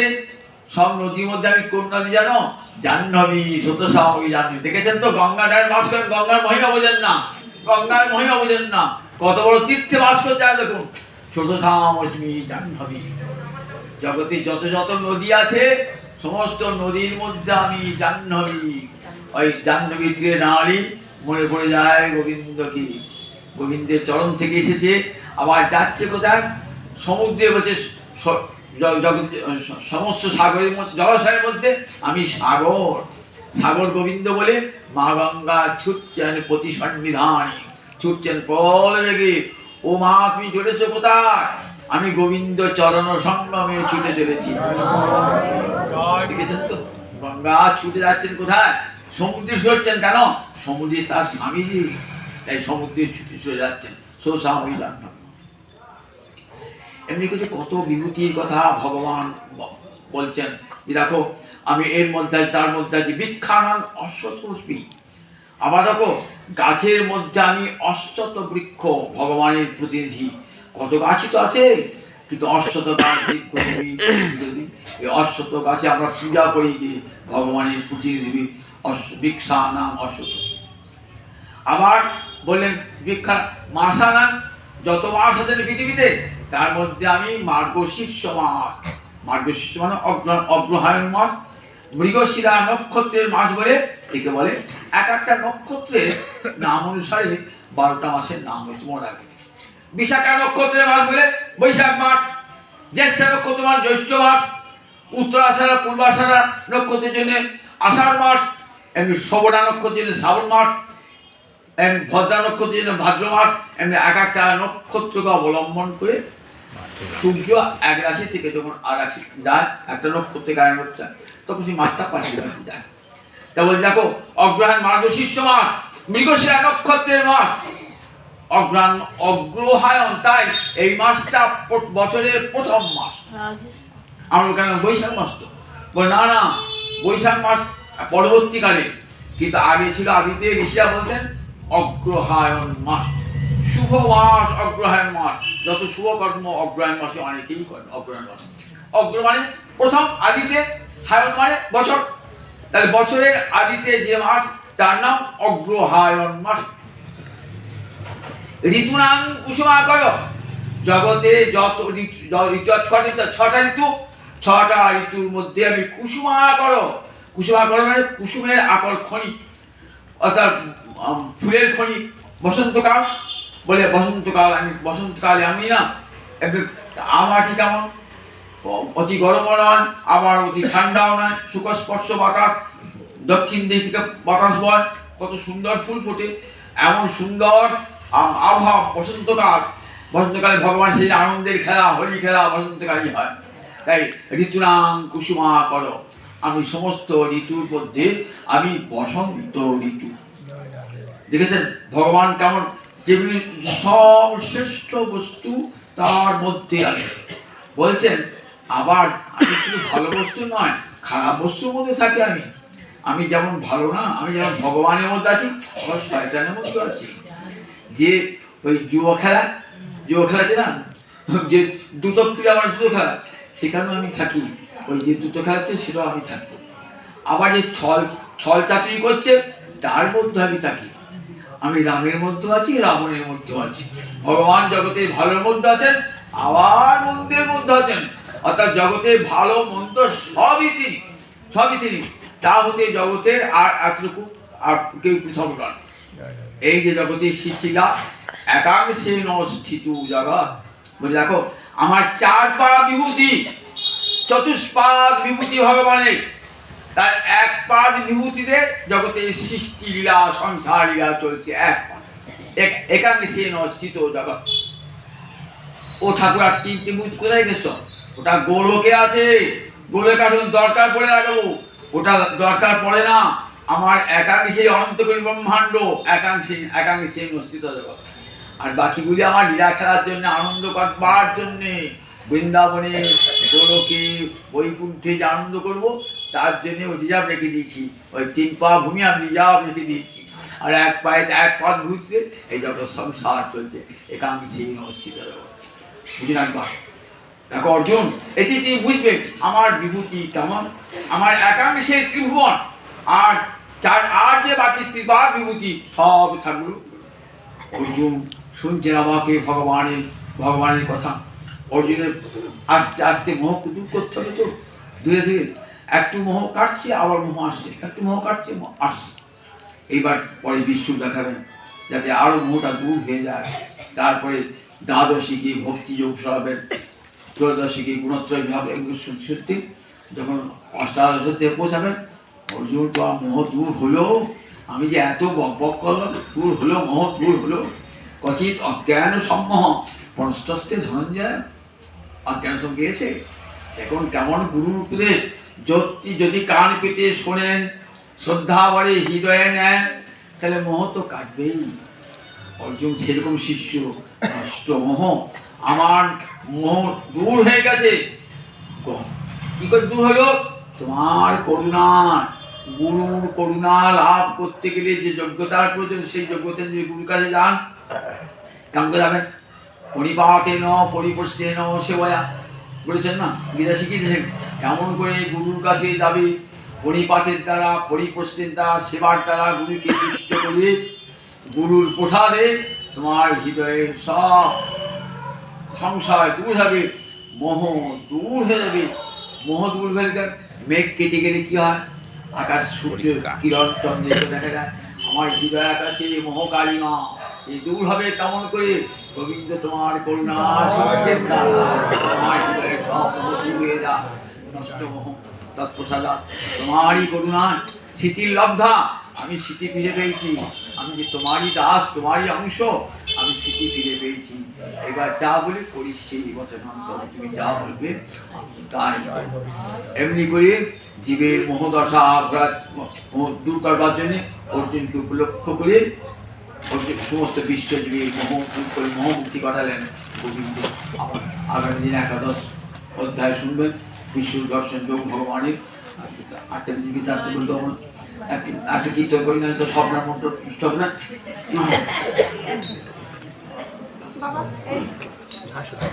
সব নদীর মধ্যে আমি কোন নদী জানো? জাহ্নবী স্রোতস্বামী জাহ্নবী। দেখেছেন তো গঙ্গার ধারে বাস করেন, গঙ্গার মহিমা বোঝেন না, গঙ্গার মহিমা বোঝেন না, কত বড় তীর্থে বাস করছে। দেখুন স্রোতস্বামী জাহ্নবী। জগতে যত নদী আছে সমস্ত নদীর মধ্যে আমি জাহ্নবী। ওই জাহ্নবী তীরে নারী মনে পড়ে যায় গোবিন্দ কি, গোবিন্দের চরণ থেকে এসেছে, আবার যাচ্ছে কোথায়? সমুদ্রে বলছে সমস্ত সাগরের মধ্যে, জলাশয়ের মধ্যে আমি সাগর, সাগর গোবিন্দ বলে মা গঙ্গা ছুটছেন প্রতি সন্নিধান, ছুটছেন পল রেগে, ও মা তুমি চলেছ কোথায়? আমি গোবিন্দ চরণ সংগ্রামে ছুটে চলেছি। দেখেছেন তো গঙ্গা ছুটে যাচ্ছেন কোথায়? সমুদ্রে ছুটছেন কেন? সমুদ্রে তার স্বামীজি, তাই সমুদ্রে ছুটে চলে যাচ্ছেন স্বামী জাহ্নবী। এমনি করে কত বিভূতির কথা ভগবান বলছেন যে দেখো আমি এর মধ্যে তার মধ্যে আছি, বৃক্ষানাং অশ্বতস্মি। আবার দেখো গাছের মধ্যে আমি অশ্বত বৃক্ষ, ভগবানের প্রতিনিধি। কত গাছই তো আছে, কিন্তু অশ্বত গাছ বৃক্ষ, এই অশ্বত গাছে আমরা পূজা করি যে ভগবানের প্রতিনিধি, বৃক্ষানাং অশ্বত। আবার বললেন বৃক্ষা মাসানাং, যত মাস আছে পৃথিবীতে তার মধ্যে আমি মার্গশীর্ষ মাস, মার্গশীর্ষ মানে অগ্রহায়ণ মাস, মৃগশিরা নক্ষত্রের মাস বলে একে বলে। একটা নক্ষত্রের নাম অনুসারে 12টা মাসের নাম হয়েছে মনে রাখবে। বিশাখা নক্ষত্রের মাস বলে বৈশাখ মাস, জ্যেষ্ঠ নক্ষত্র মাস জ্যৈষ্ঠ মাস, উত্তরাষাঢ়া পূর্বাষাঢ়া নক্ষত্রের জন্য আষাঢ় মাস, এমনি শ্রবণা নক্ষত্রের জন্য শ্রাবণ মাস, ভদ্রা নক্ষত্রের জন্য ভাদ্র মাস এমনি এক একটা নক্ষত্রকে অবলম্বন করে সূর্য এক রাশি থেকে যখন আর রাশি যায়, একটা নক্ষত্রে গায়ন হচ্ছে, তখন সেই মাসটা পাঠিয়ে যায়। তা বলছি দেখো, অগ্রহায়ণ মার্গশীর্ষ মাস, মৃগশিরা নক্ষত্রের মাস, অগ্রহায়ণ, তাই এই মাসটা বছরের প্রথম মাস। আমরা কেন বৈশাখ মাস, তো বলে না না, বৈশাখ মাস পরবর্তীকালে, কিন্তু আগে ছিল, আদিতে ঋষিরা বলতেন অগ্রহায়ণ মাস, শুভ মাস অগ্রহায়ণ মাস, যত শুভ কর্ম অগ্রহায়ণ মাসে অনেকেই করেন। অগ্রহায়ণ মাস, অগ্র মানে প্রথম, আদিতে, হায়ণ মানে বছর, তাহলে বছরের আদিতে যে মাস তার নাম অগ্রহায়ণ মাস। ঋতুনাং কুসুমাকর, জগতে যত ঋতু, ছটা ঋতু, ছটা ঋতুর মধ্যে আমি কুসুমাকর, কুসুমাকর মানে কুসুমের আকর খনি, অর্থাৎ ফুলের খনি। বসন্তকাল বলে বসন্তকাল, আমি বসন্তকালে আমি না একটু আমাটি কেমন, অতি গরমও নয় আবার অতি ঠান্ডাও নয়, সুখস্পর্শ বাতাস, দক্ষিণ দিক থেকে বাতাস বয়, কত সুন্দর ফুল ফোটে, এমন সুন্দর আবহাওয়া বসন্তকাল। বসন্তকালে ভগবান সেই আনন্দের খেলা, হোলি খেলা বসন্তকালই হয়। তাই ঋতুনাং কুসুমাকর, আমি সমস্ত ঋতুর মধ্যে আমি বসন্ত ঋতু। দেখেছেন ভগবান কেমন, যেগুলি সর্বশ্রেষ্ঠ বস্তু তার মধ্যে আছে। বলছেন আবার আমি শুধু ভালো বস্তু নয়, খারাপ বস্তুর মধ্যে থাকি আমি। আমি যেমন ভালো না, আমি যেমন ভগবানের মধ্যে আছি, আবার শয়তানের মধ্যে আছি। যে ওই যুব খেলা আছে না, যে দ্রুত ক্রীড়া মানে দ্রুত খেলা, সেখানেও আমি থাকি। ওই যে দ্রুত খেলাচ্ছে সেটাও আমি থাকি। আবার যে ছল চাতুরি করছে তার মধ্যে আমি থাকি। আমি রামের মধ্যে আছি, রাবণের মধ্যে আছি। ভগবান জগতে ভালোর মধ্যে আছেন, আবার মন্দের মধ্যে আছেন, অর্থাৎ জগতে ভালো মন্দ সবই তিনি। তা হতে জগতের আর এতটুকু আর কেউ পৃথক নন। এই যে জগতের সৃষ্টিলা একাংশে স্থিত জগৎ, বলে দেখো আমার চার পা বিভূতি, চতুষ্পাদ বিভূতি ভগবানের, তার এক পাদ বিভূতিতে জগতের সৃষ্টি লীলা, সংসার লীলা চলছে। এক পাদ একাংশে স্থিত জগৎ। ও ঠাকুর আর তিনটে বিভূতি কোথায় গেছ? ওটা গোলকে আছে, গোলকে এখন দরকার পড়ে রাখবো, ওটা দরকার পড়ে না। আমার একাংশে অনন্তকোটি ব্রহ্মাণ্ড, একাংশে স্থিত জগৎ। আর বাকিগুলি আমার লীলা খেলার জন্য, আনন্দ করবার জন্যে, বৃন্দাবনে, গোলকে, বৈকুণ্ঠে যে আনন্দ করবো তার জন্য ওই রিজার্ভ রেখে দিয়েছি। ওই 3 পা ভূমি আমি রিজার্ভ রেখে দিয়েছি, আর এক পায়ে এক পথ ঘুরতে এই যত সংসার চলছে, একাংশে স্থিত জগৎ। বুঝি রাখবার দেখো অর্জুন, এটি তুমি বুঝবে আমার বিভূতি কেমন। আমার একাংশে ত্রিভুবন, আর যে বাকি ত্রিপাদ বিভূতি সব থাকলো। অর্জুন শুনছেন আমাকে ভগবানের কথা। অর্জুনের আস্তে আস্তে মোহকে দূর করতে হবে, তো ধীরে ধীরে একটু মোহ কাটছে, আবার মোহ আসছে, একটু মোহ কাটছে, মোহ আসছে। এইবার পরে বিশ্ব দেখাবেন যাতে আরো মোহটা দূর হয়ে যায়। তারপরে দ্বাদশীকে ভক্তি যোগ সরাবেন, ত্রয়োদশীকে গুণত্রয় ভাবে সত্যি, যখন অষ্টাদশীতে পৌঁছাবেন, অর্জুন তো মোহ দূর হলো, আমি যে এত বক করলাম, দূর হলো, মোহ দূর হলো। কচিত অজ্ঞান সম্মোহ পরস্তস্তে ধনঞ্জয়, অজ্ঞান সব গিয়েছে। এখন কেমন গুরুর উপদেশ যদি কান পেতে শোনেন, শ্রদ্ধা বলে হৃদয়ে নেন, তাহলে মোহ তো কাটবেই। অর্জুন সেরকম শিষ্য, নষ্ট মোহ, আমার মোহ দূর হয়ে গেছে। কি করে দূর হলো? তোমার করুণা। গুরুর করুণা লাভ করতে গেলে যে যোগ্যতার প্রয়োজন, সেই যোগ্যতা যদি গুরুর কাছে যান, কেমন করে যাবেন? পরিপাকেন পরিপোষেন সেবয়া বলেছেন না, গীতা শিখিয়েছেন কেমন করে গুরুর কাছে যাবে। পরিপাকের দ্বারা, পরিপোষের দ্বারা, সেবার দ্বারা গুরুকে তুষ্ট করে, গুরুর প্রসাদে তোমার হৃদয়ের সব সংশয় দূর হবে, মোহ দূর হয়ে যাবে। মোহ দূর হয়ে গেলে মেঘ কেটে গেলে কি হয়? আকাশ সূর্যের কিরণ চন্দ্র দেখা যায়। আমার হৃদয় আকাশে মোহ কালিমা এই দূর হবে কেমন করে? গোবিন্দ তোমার করুণা, তোমার হৃদয়ের সব মোহ দূর হয়ে যায়, নষ্ট মোহ তৎপ্রসাদা তোমারই করুণা শিথিল লব্ধা। আমি স্মৃতি ফিরে পেয়েছি, আমি যে তোমারই দাস, তোমারই অংশ, আমি স্মৃতি ফিরে পেয়েছি। এবার যা বলে করিস সেই বচনান্তরে, তুমি যা বলবে আমি তাই করব। এমনি করে জীবের মোহদশা দূর করবার জন্য অর্জুনকে উপলক্ষ করে অর্জুন সমস্ত বিশ্বজীবীর মোহমুক্তি ঘটালেন গোবিন্দ। আবার আগামী দিন একাদশ অধ্যায় শুনবেন বিশ্ব দর্শন যোগ ভগবানের। আটটা জীবী চারটে বলতে একটা কীর্তন করি না তো স্বপ্নের মন্ত্র কীর্তন না।